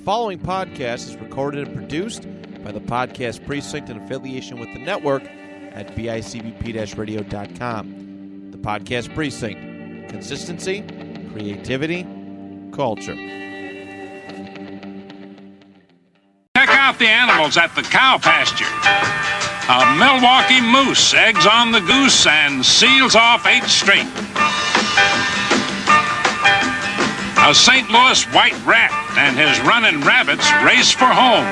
following podcast is recorded and produced by the Podcast Precinct in affiliation with the network at bicbp-radio.com. The Podcast Precinct. Consistency, creativity, culture. Check out the animals at the cow pasture. A Milwaukee moose eggs on the goose and seals off 8 straight. A St. Louis white rat and his running rabbits race for home.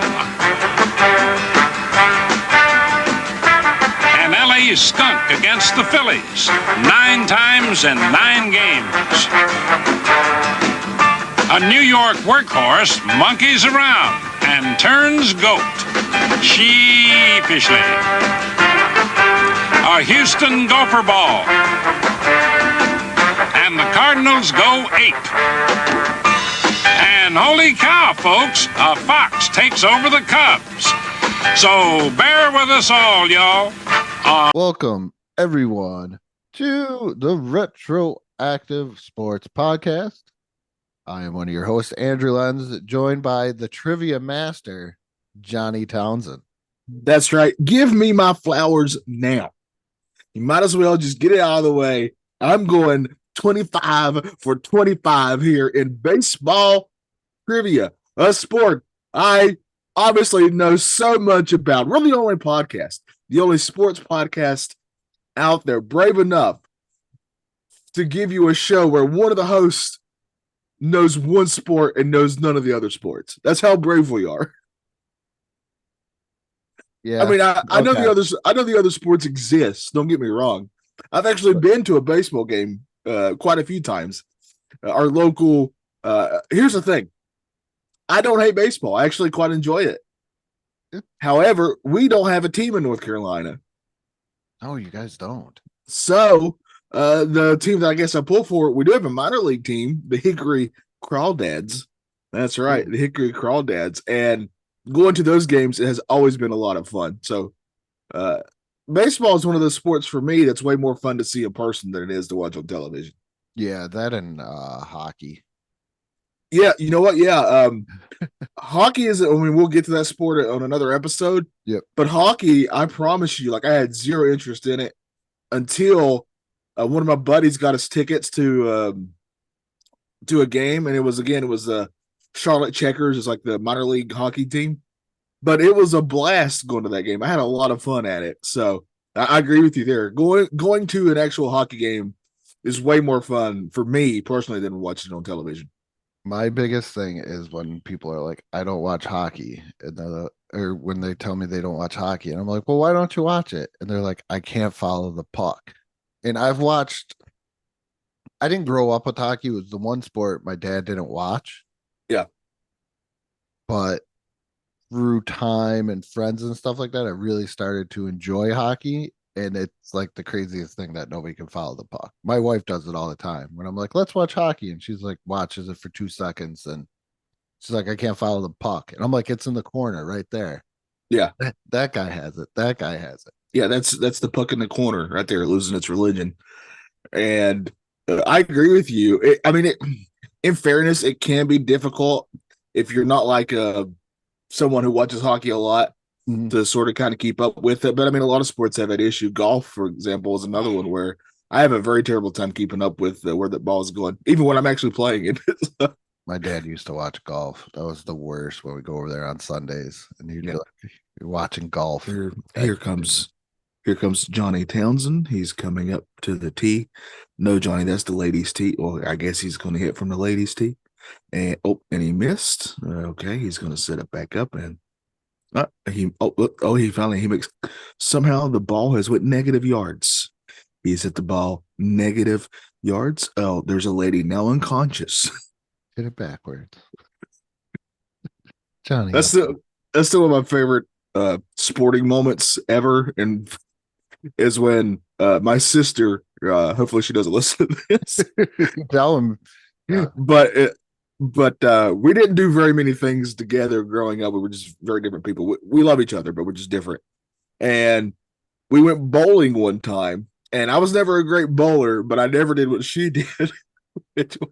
An LA skunk against the Phillies, 9 times in 9 games. A New York workhorse monkeys around and turns goat, sheepishly. A Houston gopher ball. And the Cardinals go ape. And holy cow, folks, a fox takes over the Cubs. So bear with us all, y'all. Welcome, everyone, to the Retroactive Sports Podcast. I am one of your hosts, Andrew Lenz, joined by the trivia master, Johnny Townsend. That's right. Give me my flowers now. You might as well just get it out of the way. I'm going 25 for 25 here in baseball trivia, a sport I obviously know so much about. We're the only podcast, the only sports podcast out there brave enough to give you a show where one of the hosts knows one sport and knows none of the other sports. That's how brave we are. Yeah, I mean, I know the others. I know the other sports exist. Don't get me wrong. I've actually been to a baseball game quite a few times. Our local. Here's the thing. I don't hate baseball. I actually quite enjoy it. However, we don't have a team in North Carolina. Oh, you guys don't. So the team that I guess I pull for, we do have a minor league team, the Hickory Crawdads. That's right, the Hickory Crawdads. And going to those games, it has always been a lot of fun. So baseball is one of those sports for me that's way more fun to see in person than it is to watch on television. Yeah, that and hockey. Yeah, you know what? Yeah, hockey is. I mean, we'll get to that sport on another episode. Yep. But hockey, I promise you, like I had zero interest in it until one of my buddies got us tickets to a game, and it was the Charlotte Checkers, is like the minor league hockey team. But it was a blast going to that game. I had a lot of fun at it. So I agree with you there. Going to an actual hockey game is way more fun for me personally than watching it on television. My biggest thing is when people are like, I don't watch hockey, or when they tell me they don't watch hockey, and I'm like, well, why don't you watch it? And they're like, I can't follow the puck. And I didn't grow up with hockey. It was the one sport my dad didn't watch. Yeah. But through time and friends and stuff like that, I really started to enjoy hockey. And it's like the craziest thing that nobody can follow the puck. My wife does it all the time. When I'm like, let's watch hockey, and she's like, watches it for 2 seconds, and she's like, I can't follow the puck. And I'm like, it's in the corner right there. Yeah. That guy has it. That guy has it. Yeah, that's the puck in the corner right there, losing its religion. And I agree with you. In fairness, it can be difficult if you're not like someone who watches hockey a lot to sort of kind of keep up with it. But I mean, a lot of sports have that issue. Golf, for example, is another one where I have a very terrible time keeping up with where the ball is going, even when I'm actually playing it. My dad used to watch golf. That was the worst when we go over there on Sundays, and you're watching golf. Here comes Johnny Townsend. He's coming up to the tee. No, Johnny, that's the ladies' tee. Well, I guess he's going to hit from the ladies' tee. And he missed. Okay, he's going to set it back up, and he makes. Somehow the ball has went negative yards. He's hit the ball negative yards. Oh, there's a lady now unconscious. Hit it backwards. Johnny, that's still one of my favorite sporting moments ever, and is when my sister, hopefully she doesn't listen to this. Tell him. But we didn't do very many things together growing up. We were just very different people. We love each other, but we're just different. And we went bowling one time, and I was never a great bowler, but I never did what she did.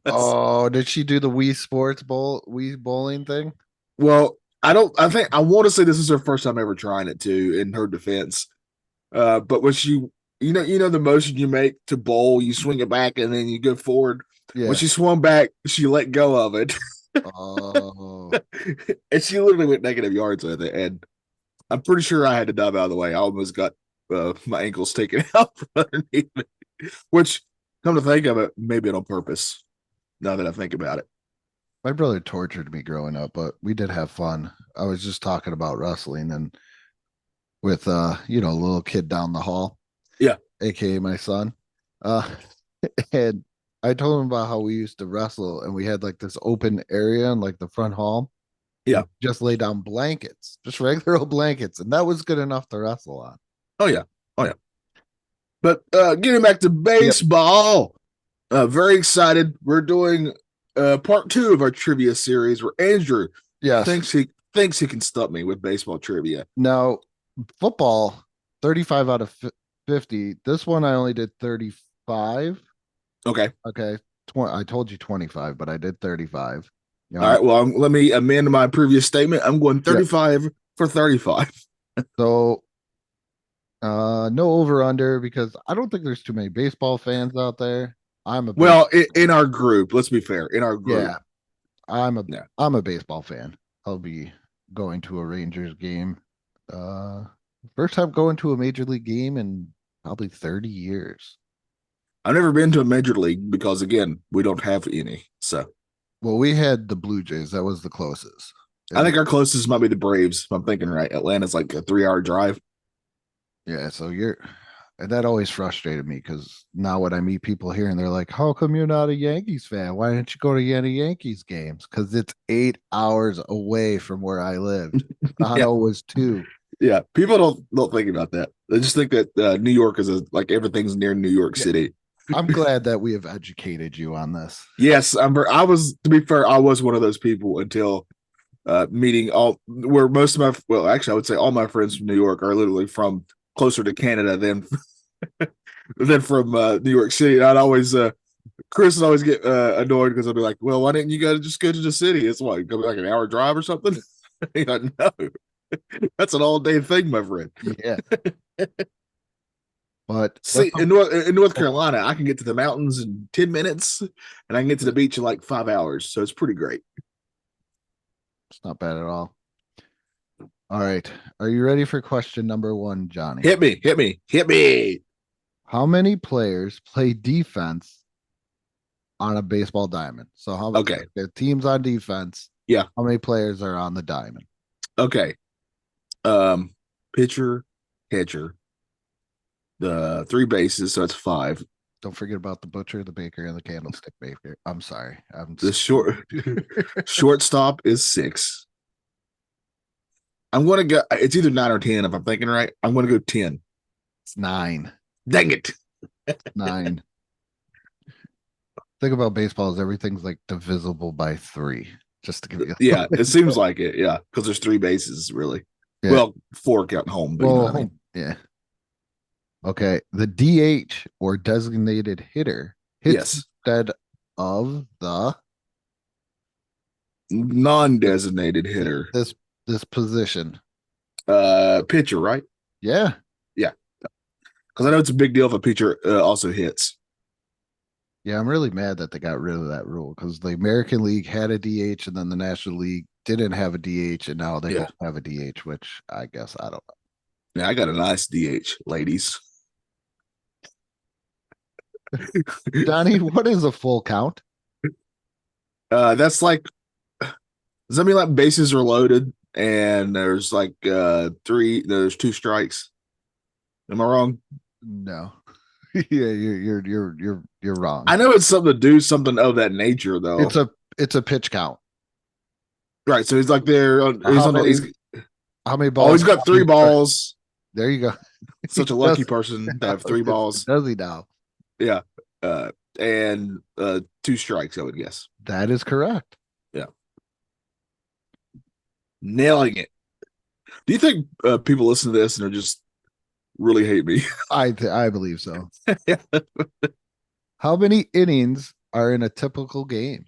Oh, did she do the Wii Sports Wii bowling thing? Well, I think I want to say this is her first time ever trying it too, in her defense. But when you know the motion you make to bowl, you swing it back and then you go forward. Yeah. When she swung back, she let go of it. Oh, And she literally went negative yards with it. And I'm pretty sure I had to dive out of the way. I almost got my ankles taken out from underneath me, which, come to think of it, maybe on purpose. Now that I think about it. my brother tortured me growing up, but we did have fun. I was just talking about wrestling and with a little kid down the hall. Yeah. AKA my son. Uh and I told him about how we used to wrestle and we had like this open area in like the front hall. Yeah. Just lay down blankets, just regular old blankets, and that was good enough to wrestle on. Oh yeah. But getting back to baseball, very excited. We're doing part 2 of our trivia series where Andrew Yes. thinks he can stump me with baseball trivia. Now, football, 35 out of 50. This one I only did 35. Okay. Okay. I told you 25, but I did 35. You know, All right. Well, let me amend my previous statement. I'm going 35 for 35. So no over under because I don't think there's too many baseball fans out there. In our group, let's be fair. In our group. Yeah. I'm Yeah. a baseball fan. I'll be going to a Rangers game. First time going to a major league game in probably 30 years. I've never been to a major league because, again, we don't have any. So Well, we had the Blue Jays. That was the closest. I think our closest might be the Braves, if I'm thinking right. Atlanta's like a 3-hour drive. Yeah, so and that always frustrated me because now when I meet people here and they're like, "How come you're not a Yankees fan? Why didn't you go to any Yankees games?" Because it's 8 hours away from where I live. Toronto was 2. Yeah, people don't think about that. They just think that New York is like everything's near New York City. I'm glad that we have educated you on this. Yes, I was. To be fair, I was one of those people until meeting where most of actually, I would say all my friends from New York are literally from closer to Canada than from New York City. And I'd always Chris would always get annoyed because I'd be like, "Well, why didn't you guys just go to the city? It's what, go like an hour drive or something." No, that's an all-day thing, my friend. Yeah. But see, in North Carolina, I can get to the mountains in 10 minutes, and I can get to the beach in like 5 hours. So it's pretty great. It's not bad at all. All right. Are you ready for question number 1, Johnny? Hit me. How many players play defense on a baseball diamond? So how many the teams on defense? Yeah. How many players are on the diamond? Okay. Pitcher, catcher, the 3 bases, so that's 5. Don't forget about the butcher, the baker, and the candlestick maker. I'm sorry. The shortstop is 6. I'm going to go. It's either 9 or 10 if I'm thinking right. I'm going to go 10. It's 9. Dang it. 9. Thing about baseball is everything's like divisible by 3. Just to give you. Yeah, it seems like it. Yeah, because there's 3 bases really. Yeah. Well, 4 counting home. But you know what I mean? Yeah. Okay. The DH or designated hitter hits instead of the non-designated hitter. This position. Pitcher, right? Yeah. Yeah. Because I know it's a big deal if a pitcher also hits. Yeah, I'm really mad that they got rid of that rule because the American League had a DH and then the National League didn't have a DH and now they don't have a DH, which I guess I don't know. Yeah, I got a nice DH, ladies. Johnny, what is a full count? That's like, does that mean like bases are loaded and there's like there's 2 strikes? Am I wrong? No. Yeah, you're wrong. I know it's something to do something of that nature though. It's a pitch count. Right. So he's like there. How many balls? Oh, he's got 3 balls. There you go. Such a lucky person to have 3 balls. Does he now? Yeah. And 2 strikes, I would guess. That is correct. Yeah. Nailing it. Do you think people listen to this and are just really hate me? I believe so. How many innings are in a typical game?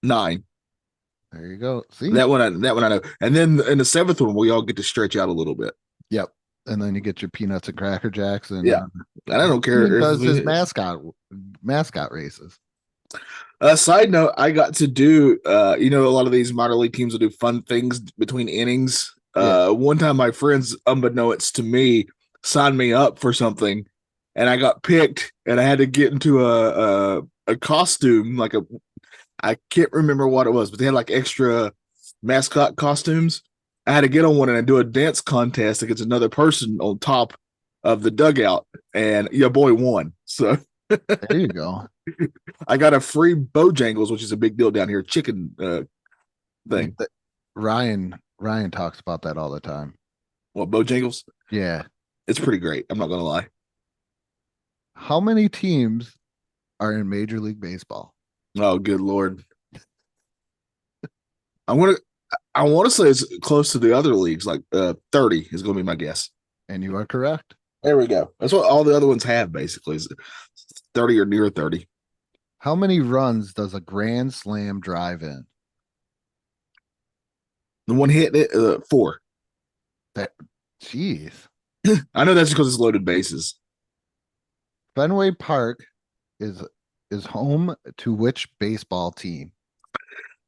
9. There you go. See? That one I know. And then in the seventh one, we all get to stretch out a little bit. Yep. And then you get your peanuts and Cracker Jacks, and Yeah. And I don't care. he if does his we- mascot races. Side note, I got to do a lot of these minor league teams will do fun things between innings. Yeah. One time my friends, unbeknownst to me, signed me up for something and I got picked and I had to get into a costume, I can't remember what it was, but they had like extra mascot costumes. I had to get on one and do a dance contest against another person on top of the dugout, and your boy won. So There you go. I got a free Bojangles, which is a big deal down here, chicken thing. Ryan talks about that all the time. What, Bojangles? Yeah. It's pretty great. I'm not gonna lie. How many teams are in Major League Baseball? Oh, good Lord. I want to say it's close to the other leagues, like 30 is going to be my guess. And you are correct. There we go. That's what all the other ones have, basically, is 30 or near 30. How many runs does a grand slam drive in? The one hit it 4. Jeez. I know that's because it's loaded bases. Fenway Park is home to which baseball team?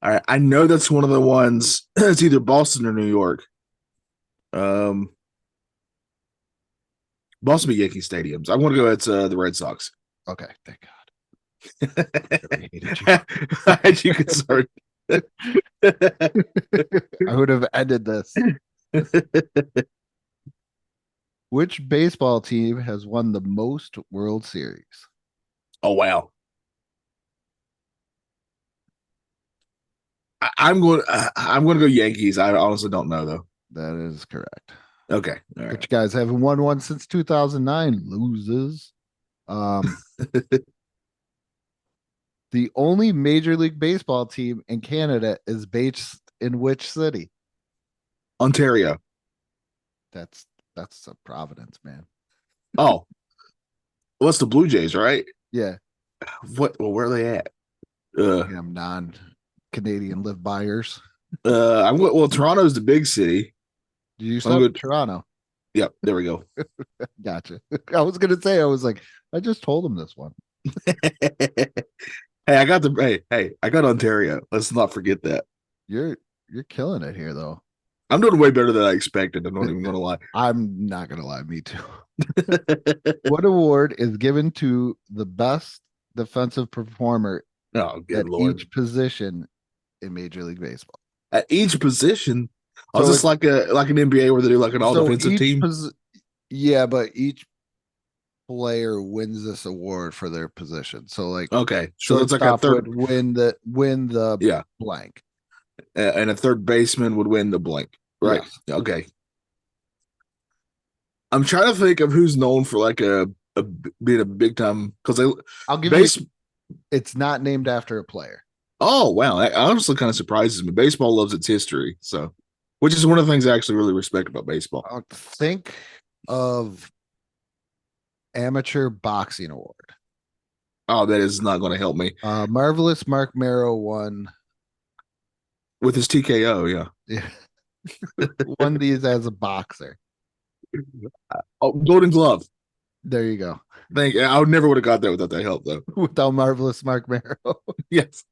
All right, I know that's one of the ones. It's either Boston or New York. Boston be Yankee Stadiums. I want to go. It's the Red Sox. Okay, thank God. I hated you. I had you concerned. I would have ended this. Which baseball team has won the most World Series? Oh wow. I'm going to go Yankees. I honestly don't know though. That is correct. Okay. All right. But you guys haven't won one since 2009. Loses. The only Major League Baseball team in Canada is based in which city? Ontario. That's a Providence, man. Oh. Well, it's the Blue Jays, right? Yeah. Well, where are they at? Damn non-Canadian live buyers. Toronto's the big city. Did you I'm stop good. Toronto? Yep, there we go. Gotcha. I was gonna say, I was like, I just told him this one. I got Ontario. Let's not forget that. You're killing it here, though. I'm doing way better than I expected. I'm not even gonna lie. I'm not gonna lie, me too. What award is given to the best defensive performer Oh, good at Lord. each position in Major League Baseball? At each position. So Is this like an NBA where they do like an all So defensive each team? yeah, but each player wins this award for their position. So like Okay. So it's like a shortstop third would win the Yeah. blank. And a third baseman would win the blank. Right. Okay. I'm trying to think of who's known for like being a big time because I'll give base. you it's not named after a player. Oh wow, that honestly kind of surprises me. Baseball loves its history, so which is one of the things I actually really respect about baseball. I'll think of amateur boxing award. Oh, that is not going to help me Marvelous Mark Marrow won with his TKO. Yeah. won these as a boxer. Oh, Golden Glove. There you go. I never would have got that without that help, though. Without Marvelous Mark Marrow. Yes.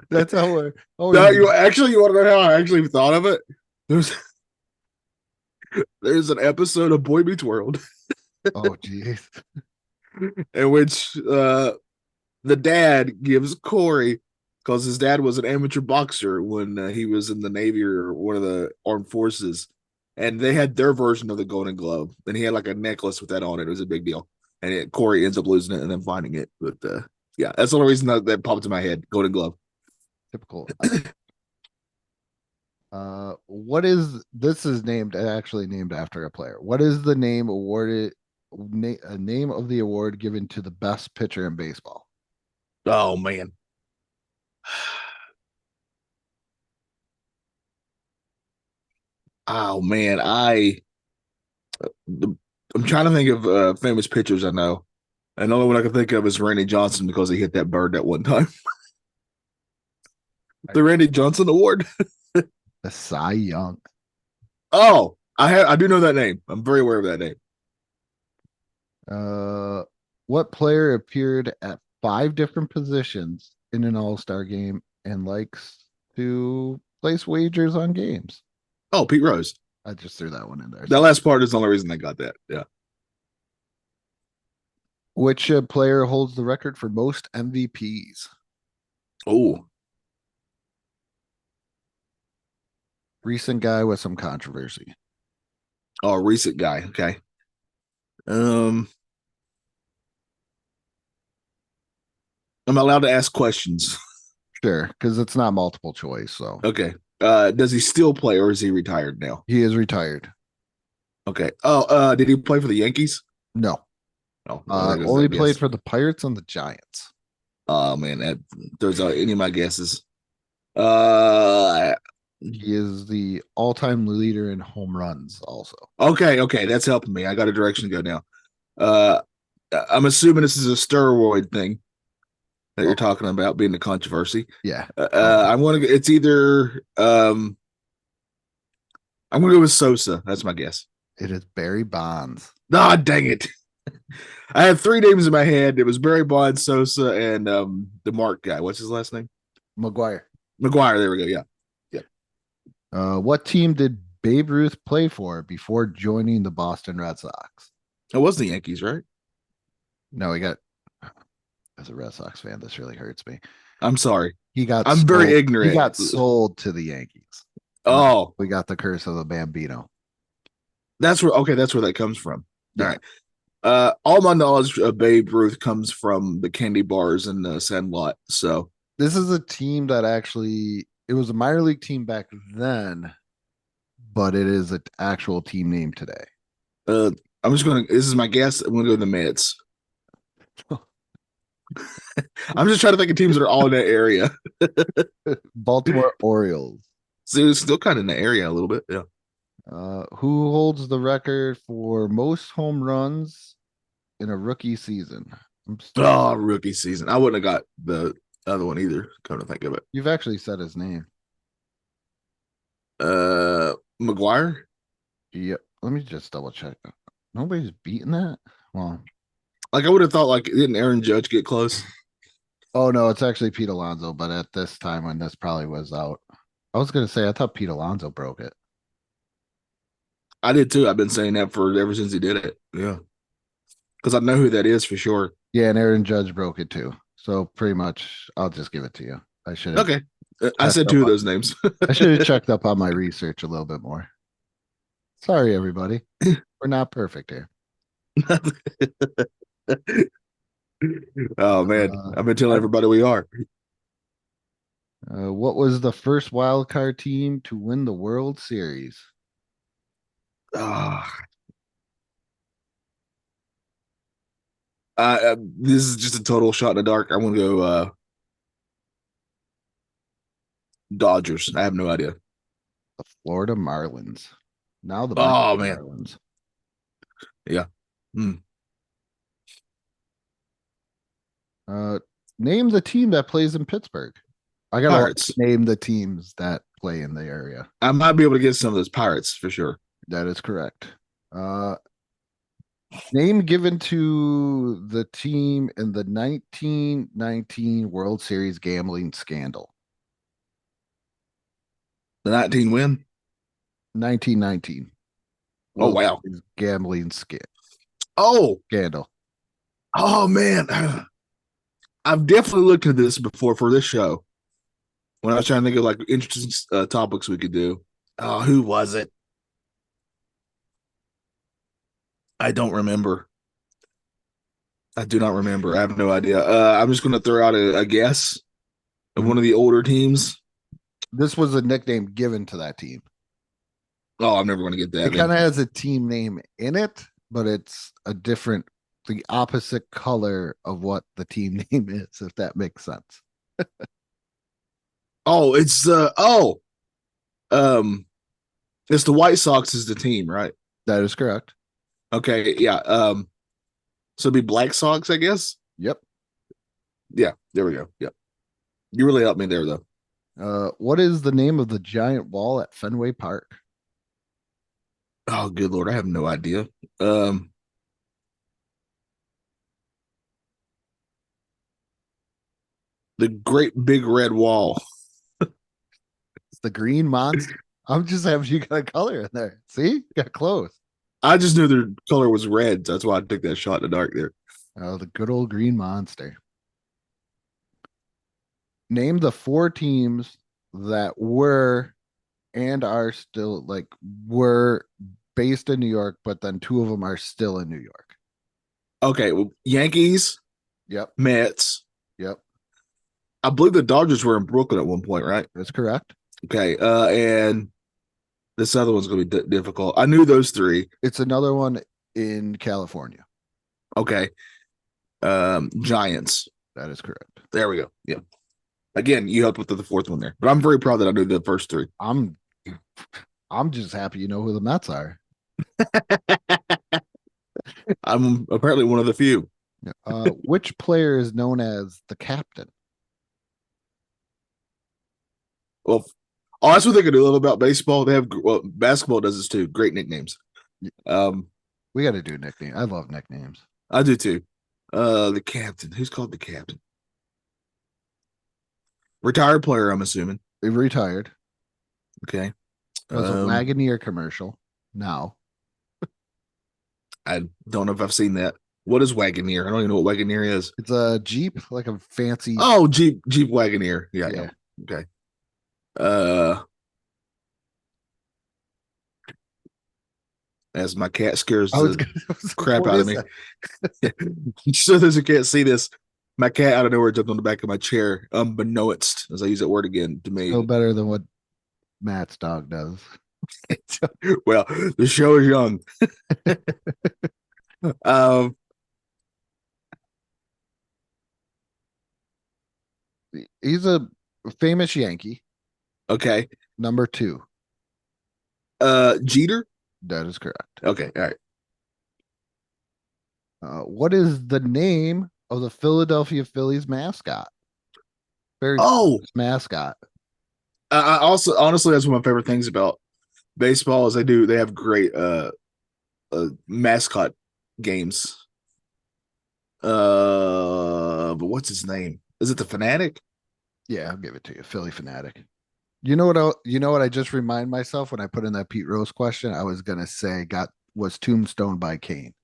That's how we're No, you want to know how I actually thought of it? There's an episode of Boy Meets World oh geez. in which the dad gives Corey, because his dad was an amateur boxer when he was in the Navy or one of the armed forces, and they had their version of the Golden Glove, and he had like a necklace with that on it. It was a big deal, and Corey ends up losing it and then finding it. But yeah, that's the only reason that popped in my head. Golden Glove. Typical. What is this is actually named after a player. What is the name name of the award given to the best pitcher in baseball? Oh man. Oh man, I'm trying to think of famous pitchers I know. And the only one I can think of is Randy Johnson because he hit that bird that one time. The Randy Johnson Award. The Cy Young. Oh, I do know that name. I'm very aware of that name. What player appeared at 5 different positions in an All-Star game and likes to place wagers on games? Oh, Pete Rose. I just threw that one in there. That last part is the only reason I got that. Yeah. Which player holds the record for most MVPs? Oh, Recent guy with some controversy. oh, recent guy. Okay. I'm allowed to ask questions. Sure, because it's not multiple choice. So Okay. Does he still play or is he retired now? he is retired. Okay. Oh, did he play for the Yankees? No, Oh, well, there goes only that played guess. for the Pirates and the Giants. Oh man, that there's any of my guesses. Uh, He is the all-time leader in home runs. Also, okay, that's helping me. I got a direction to go now. Uh, I'm assuming this is a steroid thing that you're talking about being the controversy. yeah, I'm gonna. It's either I'm gonna go with Sosa. That's my guess. it is Barry Bonds. Ah, dang it! I had 3 names in my head. It was Barry Bonds, Sosa, and the Mark guy. What's his last name? McGuire. McGuire. There we go. Yeah. What team did Babe Ruth play for before joining the Boston Red Sox? It was the Yankees, right? No, he got. As a Red Sox fan, this really hurts me. I'm sorry. He got. I'm very sold- ignorant. He got sold to the Yankees. Oh, We got the curse of the Bambino. that's where. Okay, that's where that comes from. Yeah. All right. All my knowledge of Babe Ruth comes from the candy bars and the Sandlot. So This is a team that actually it was a minor league team back then, but it is an actual team name today. I'm just gonna. This is my guess. I'm gonna go to the Mets. I'm just trying to think of teams that are all in that area. Baltimore Orioles. So it's still kind of in the area a little bit. Yeah. Who holds the record for most home runs in a rookie season? Oh, rookie season. I wouldn't have got the other one either. Come to think of it. You've actually said his name. McGuire. Yep. Let me just double check. Nobody's beaten that. Well, Like I would have thought. Like didn't Aaron Judge get close? oh no, it's actually Pete Alonso. But at this time, when this probably was out, I was gonna say I thought Pete Alonso broke it. I did too. I've been saying that for ever since he did it. Yeah. Because I know who that is for sure. Yeah, and Aaron Judge broke it too. So pretty much, I'll just give it to you. I should have. Okay. I said 2 of those names. I should have checked up on my research a little bit more. Sorry, everybody. We're not perfect here. Oh man, I've been telling everybody we are. What was the first wild card team to win the World Series? This is just a total shot in the dark. I'm gonna go Dodgers. I have no idea. The Florida Marlins. Now the Oh, Miami man. Marlins. Yeah. Name the team that plays in Pittsburgh. I gotta Pirates. name the teams that play in the area. I might be able to get some of those Pirates for sure. That is correct. Name given to the team in the 1919 World Series gambling scandal. The 19 win. 1919. Oh, World wow. Series gambling Oh, scandal. oh man. I've definitely looked at this before for this show. When I was trying to think of like interesting topics we could do. Oh, who was it? I don't remember. I do not remember. I have no idea. I'm just going to throw out a guess of one of the older teams. This was a nickname given to that team. Oh, I'm never going to get that. It kind of has a team name in it, but it's the opposite color of what the team name is, if that makes sense. Oh, it's it's the White Sox is the team, right? That is correct. Okay, yeah. So it'd be Black Sox, I guess. Yep. Yeah, there we go. Yep. You really helped me there, though. What is the name of the giant wall at Fenway Park? Oh, good Lord. I have no idea. Um, the Great Big Red Wall. It's the Green Monster. I'm just having you got a color in there. See, got close. I just knew their color was red. So that's why I took that shot in the dark there. The good old Green Monster. Name the four teams that were and are still were based in New York, but then two of them are still in New York. Okay. Well, Yankees, Yep. Mets. Yep. I believe the Dodgers were in Brooklyn at one point, right? That's correct. Okay. And this other one's going to be difficult. I knew those three. It's another one in California. Okay. Giants. That is correct. There we go. Yeah. Again, you helped with the fourth one there, but I'm very proud that I knew the first three. I'm just happy you know who the Mets are. I'm apparently one of the few. Which player is known as the captain? Well, oh, that's what they could do a little about baseball. They have basketball does this too. Great nicknames. We got to do nickname. I love nicknames. I do too. The captain. Who's called the captain? Retired player, I'm assuming. They retired. Okay. It was a Wagoneer commercial. Now, I don't know if I've seen that. What is Wagoneer? I don't even know what Wagoneer is. it's a Jeep, like a fancy. Oh, Jeep Wagoneer. Yeah. I Yeah. know. Okay. As my cat scares the crap out of me. So those who can't see this, my cat out of nowhere jumped on the back of my chair, unbeknownst, as I use that word again to me. Still better than what Matt's dog does. Well, the show is young. He's a famous Yankee. Okay. Number 2. Jeter. That is correct. Okay. All right. What is the name of the Philadelphia Phillies mascot? Very Oh, mascot. I also honestly that's one of my favorite things about baseball is they have great mascot games. But what's his name? Is it the Fanatic? Yeah, I'll give it to you. Philly Fanatic. You know what I just remind myself when I put in that Pete Rose question? I was gonna say was tombstone by Kane.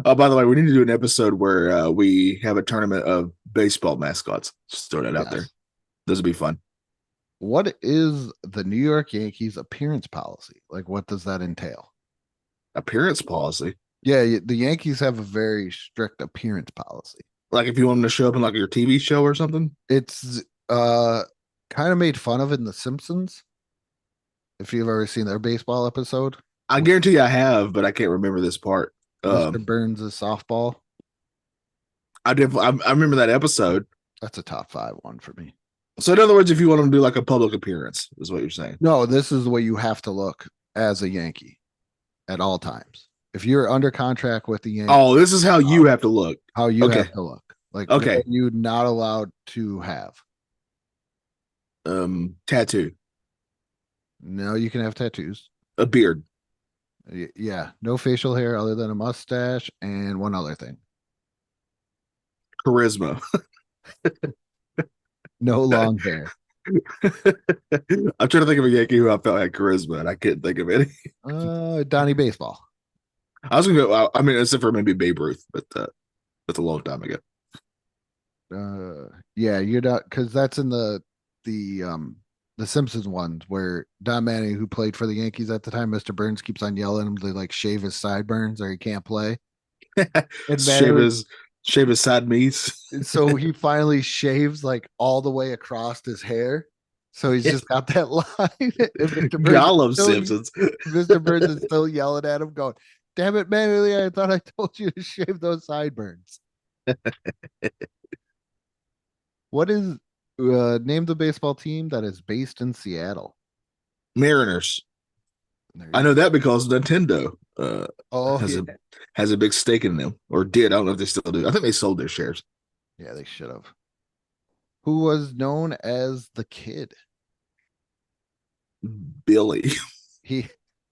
Oh, by the way, we need to do an episode where we have a tournament of baseball mascots. Just throw that out there. Yes. This will be fun. What is the New York Yankees appearance policy? Like, what does that entail? Appearance policy. Yeah, the Yankees have a very strict appearance policy. Like if you want them to show up in like your TV show or something. It's kind of made fun of in The Simpsons. If you've ever seen their baseball episode, I guarantee you I have, but I can't remember this part. Mr. Burns' softball. I remember that episode. That's a top 5 one for me. So in other words, if you want them to do like a public appearance, is what you're saying. No, this is the way you have to look as a Yankee at all times. If you're under contract with the Yankees, Oh, this is how you have to look. how you okay. have to look. Like, Okay. what you're not allowed to have. Tattoo, No, you can have tattoos. a beard, Yeah, no facial hair other than a mustache and one other thing. charisma. No long hair. I'm trying to think of a Yankee who I felt had charisma, and I couldn't think of any. Donnie Baseball. I was gonna go. I mean, except for maybe Babe Ruth, but that's a long time ago. Yeah, you're not because that's in the Simpsons ones where Don Manning, who played for the Yankees at the time, Mr. Burns keeps on yelling him to like shave his sideburns or he can't play. And Shave his side meats. so he finally shaves like all the way across his hair. So he's just got that line. And Mr. Burns I love still- Simpsons. Mr. Burns is still yelling at him, going, "Damn it, Manley, I thought I told you to shave those sideburns." What is name the baseball team that is based in Seattle? Mariners. There you I know that because Nintendo Oh, has yeah. has a big stake in them, or did. I don't know if they still do. I think they sold their shares. Yeah, they should have. Who was known as the Kid? Billy. He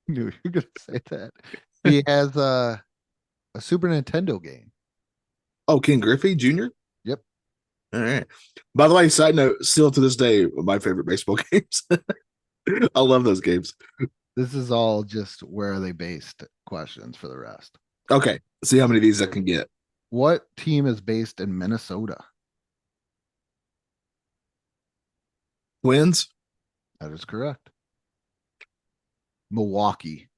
knew you were gonna say that. He has a Super Nintendo game. Oh, Ken Griffey Jr. Yep. All right. By the way, side note, still to this day, my favorite baseball games. I love those games. This is all just where are they based questions for the rest. Okay. See how many of these I can get. What team is based in Minnesota? Twins. That is correct. Milwaukee.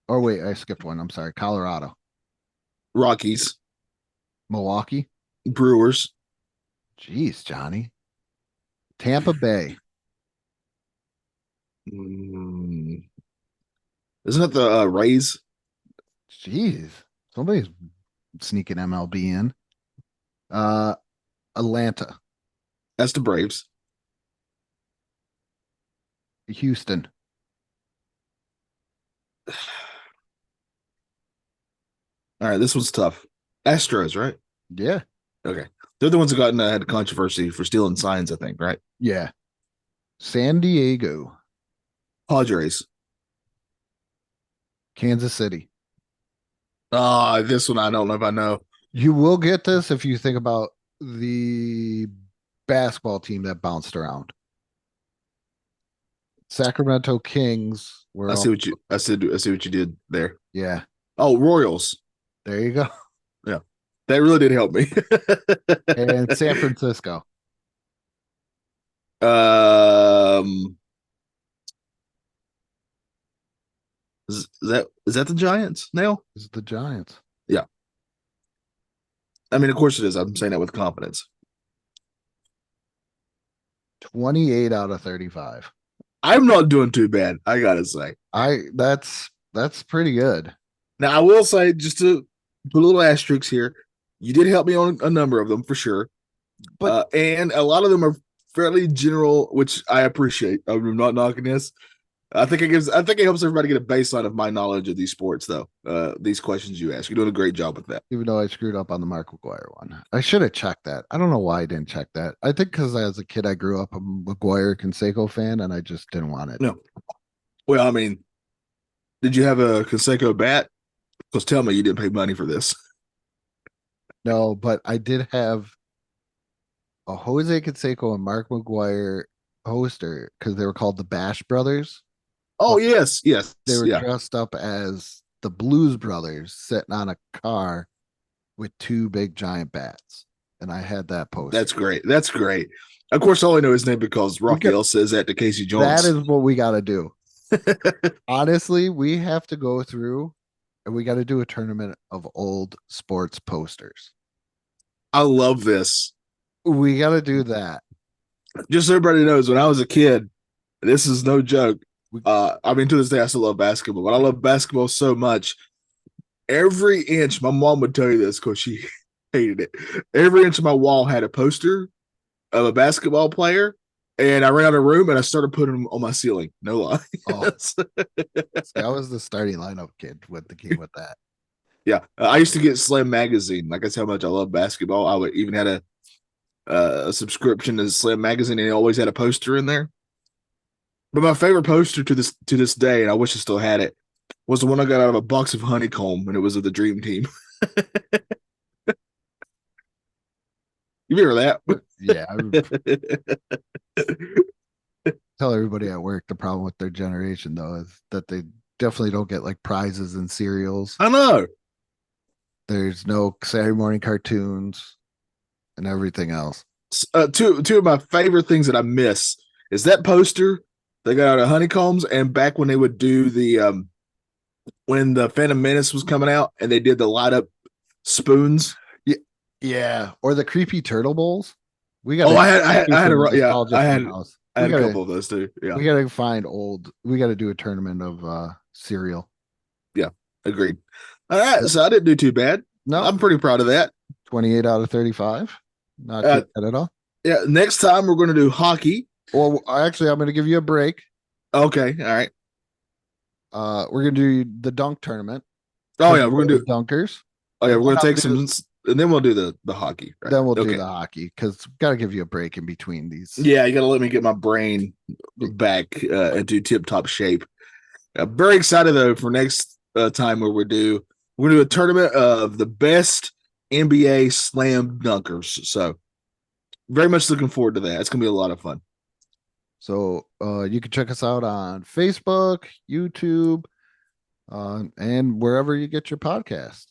Oh, wait, I skipped one. I'm sorry. Colorado. Rockies. Milwaukee. Brewers. Jeez, Johnny. Tampa Bay. Isn't it the Rays? Jeez. Somebody's sneaking MLB in. Atlanta. That's the Braves. Houston. All right, this one's tough. Astros, right? Yeah. Okay. They're the ones who had a controversy for stealing signs, I think, right? Yeah. San Diego. Padres. Kansas City. This one I don't know if I know. You will get this if you think about the basketball team that bounced around. Sacramento Kings were I see what you did there. yeah. Oh, Royals. There you go. Yeah. That really did help me. And San Francisco. Is that the Giants now? This is the Giants. Yeah. I mean, of course it is. I'm saying that with confidence. 28 out of 35. I'm not doing too bad, I gotta say. That's pretty good. Now I will say, just to put a little asterisk here, you did help me on a number of them for sure. But and a lot of them are fairly general, which I appreciate. I'm not knocking this. I think it helps everybody get a baseline of my knowledge of these sports, though. These questions you ask, you're doing a great job with that. even though I screwed up on the Mark McGuire one, I should have checked that. I don't know why I didn't check that. I think because as a kid I grew up a McGuire Canseco fan, and I just didn't want it. No. Well, I mean, did you have a Canseco bat? Because tell me you didn't pay money for this. No, but I did have a Jose Canseco and Mark McGuire poster because they were called the Bash Brothers. Oh, yes. They were Yeah. dressed up as the Blues Brothers sitting on a car with two big giant bats. And I had that poster. That's great. Of course, I only know his name because Raquel says that to Casey Jones. That is what we got to do. Honestly, we have to go through and we got to do a tournament of old sports posters. I love this. We got to do that. Just so everybody knows, when I was a kid, this is no joke. I mean, to this day, I still love basketball, but I love basketball so much. Every inch, my mom would tell you this because she hated it. Every inch of my wall had a poster of a basketball player, and I ran out of room and I started putting them on my ceiling. No lie. Oh. I was the starting lineup kid with that. Yeah, I used to get Slam magazine. Like, that's how much I love basketball. I would even had a subscription to Slam magazine, and it always had a poster in there. But my favorite poster to this day, and I wish I still had it, was the one I got out of a box of honeycomb, and it was of the Dream Team. You remember that? Yeah. I would tell everybody at work the problem with their generation, though, is that they definitely don't get like prizes and cereals. I know. There's no Saturday morning cartoons and everything else. Two of my favorite things that I miss is that poster they got out of honeycombs, and back when they would do the when the Phantom Menace was coming out and they did the light up spoons. Yeah, or the creepy turtle bowls. We got. I had a couple of those too. Yeah, we got to find old. We got to do a tournament of cereal. Yeah, agreed. All right, so I didn't do too bad. No, I'm pretty proud of that. 28 out of 35. Not too bad at all. Yeah, next time we're going to do hockey. Well, actually, I'm going to give you a break. Okay, all right. We're going to do the dunk tournament. Oh yeah, we're going to do dunkers. Oh yeah, we're going to take some and then we'll do the hockey. Right? Then we'll Okay. do the hockey because gotta give you a break in between these. Yeah, you got to let me get my brain back into tip top shape. I'm very excited though for next time where we're gonna do a tournament of the best NBA slam dunkers. So very much looking forward to that. It's gonna be a lot of fun. So you can check us out on Facebook, YouTube, and wherever you get your podcast.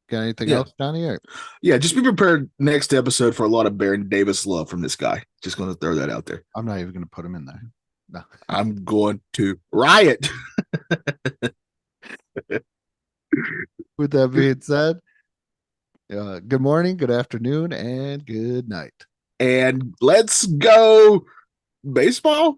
Got anything Yeah. else, Johnny? Or- Yeah, just be prepared next episode for a lot of Baron Davis love from this guy. Just going to throw that out there. I'm not even going to put him in there. No. I'm going to riot. With that being said, good morning, good afternoon, and good night. And let's go baseball.